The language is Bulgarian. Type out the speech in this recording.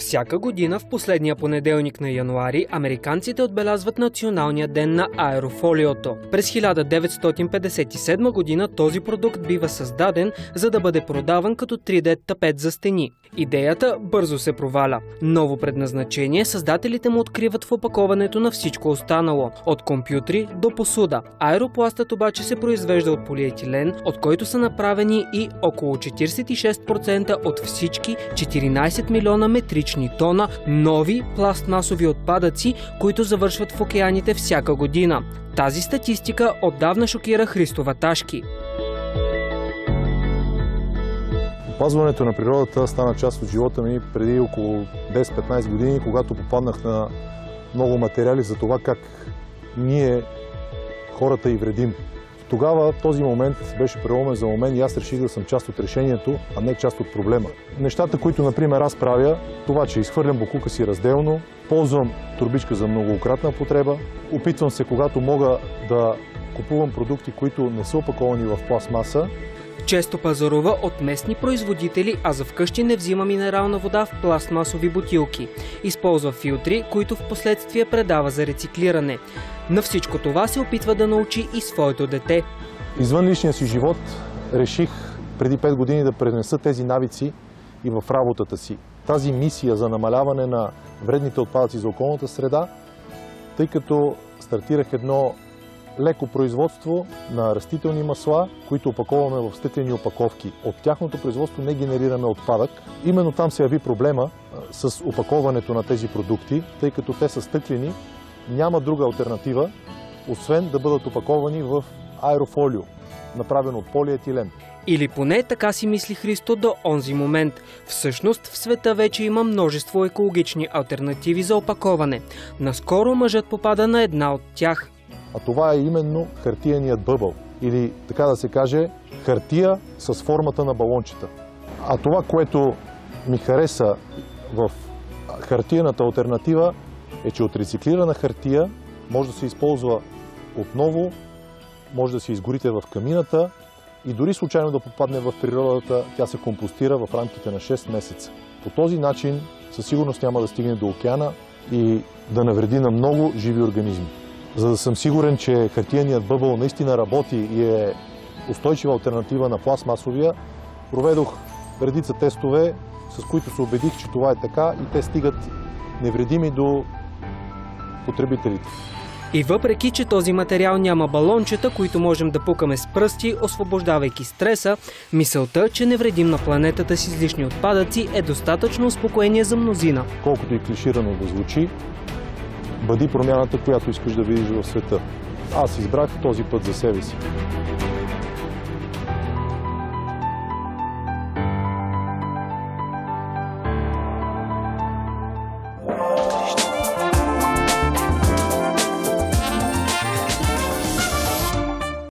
Всяка година в последния понеделник на януари американците отбелязват Националния ден на аерофолиото. През 1957 година този продукт бива създаден, за да бъде продаван като 3D тапет за стени. Идеята бързо се проваля. Ново предназначение създателите му откриват в опаковането на всичко останало, от компютри до посуда. Аеропластът обаче се произвежда от полиетилен, от който са направени и около 46% от всички 14 милиона метрични тона нови пластмасови отпадъци, които завършват в океаните всяка година. Тази статистика отдавна шокира Христо Ваташки. Опазването на природата стана част от живота ми преди около 10-15 години, когато попаднах на много материали за това как ние, хората, и вредим. Тогава този момент беше преломен за момент и аз реших да съм част от решението, а не част от проблема. Нещата, които, например, аз правя, това, че изхвърлям боклука си разделно, ползвам турбичка за многократна употреба, опитвам се, когато мога, да купувам продукти, които не са опаковани в пластмаса. Често пазарува от местни производители, а за вкъщи не взима минерална вода в пластмасови бутилки. Използва филтри, които в последствие предава за рециклиране. На всичко това се опитва да научи и своето дете. Извън личния си живот реших преди 5 години да пренеса тези навици и в работата си. Тази мисия за намаляване на вредните отпадъци за околната среда, тъй като стартирах едно леко производство на растителни масла, които опаковаме в стъклени опаковки. От тяхното производство не генерираме отпадък. Именно там се яви проблема с опаковането на тези продукти, тъй като те са стъклени. Няма друга алтернатива, освен да бъдат опаковани в аерофолио, направено от полиетилен. Или поне така си мисли Христо до онзи момент. Всъщност в света вече има множество екологични алтернативи за опаковане. Наскоро мъжът попада на една от тях. А това е именно хартиеният бъбъл, или така да се каже, хартия с формата на балончета. А това, което ми хареса в хартиената алтернатива, е, че от рециклирана хартия може да се използва отново, може да се изгорите в камината и дори случайно да попадне в природата, тя се компостира в рамките на 6 месеца. По този начин със сигурност няма да стигне до океана и да навреди на много живи организми. За да съм сигурен, че хартиеният бъбъл наистина работи и е устойчива алтернатива на пластмасовия, проведох редица тестове, с които се убедих, че това е така и те стигат невредими до потребителите. И въпреки, че този материал няма балончета, които можем да пукаме с пръсти, освобождавайки стреса, мисълта, че не вредим на планетата с излишни отпадъци, е достатъчно успокоение за мнозина. Колкото и клиширано да звучи, бъди промяната, която искаш да видиш в света. Аз избрах този път за себе си.